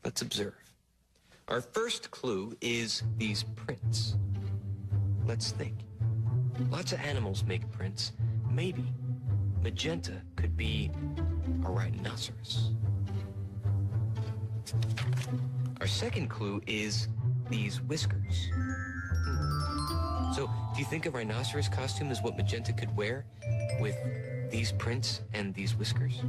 Let's observe. Our first clue is these prints. Let's think. Lots of animals make prints. Maybe magenta could be a rhinoceros. Our second clue is these whiskers. So, do you think a rhinoceros costume is what magenta could wear with these prints and these whiskers?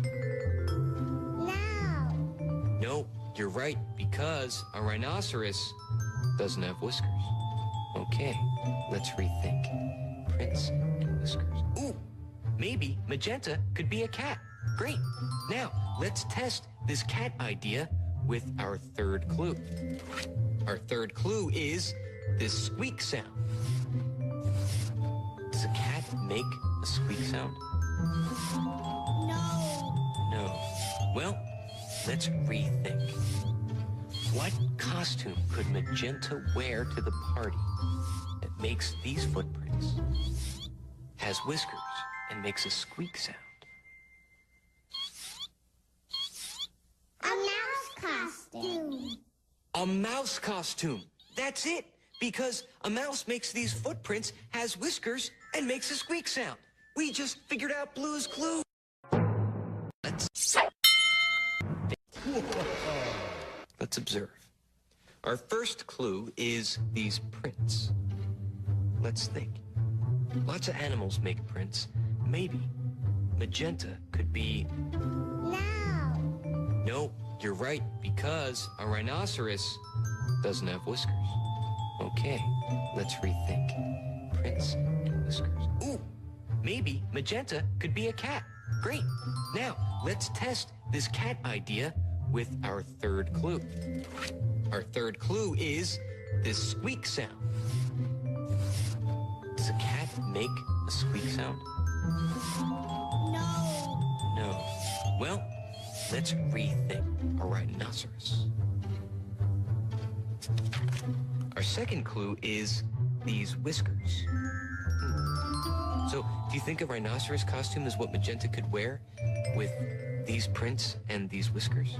No, you're right, because a rhinoceros doesn't have whiskers. Okay, let's rethink. Prints and whiskers. Ooh, maybe magenta could be a cat. Great. Now, let's test this cat idea with our third clue. Our third clue is this squeak sound. Does a cat make a squeak sound? No. Well, let's rethink. What costume could magenta wear to the party that makes these footprints, has whiskers, and makes a squeak sound? A mouse costume. A mouse costume. That's it. Because a mouse makes these footprints, has whiskers, and makes a squeak sound. We just figured out Blue's Clue. Let's observe. Our first clue is these prints. Let's think. Lots of animals make prints. Maybe magenta could be... No, you're right, because a rhinoceros doesn't have whiskers. Okay, let's rethink. Prints and whiskers. Ooh, maybe magenta could be a cat. Great. Now, let's test this cat idea with our third clue. Our third clue is this squeak sound. Does a cat make a squeak sound? No. Well, let's rethink. A rhinoceros. Our second clue is these whiskers. So, do you think a rhinoceros costume is what magenta could wear with these prints and these whiskers?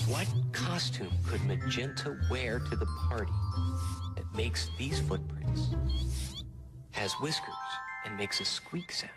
What costume could magenta wear to the party that makes these footprints, has whiskers, and makes a squeak sound?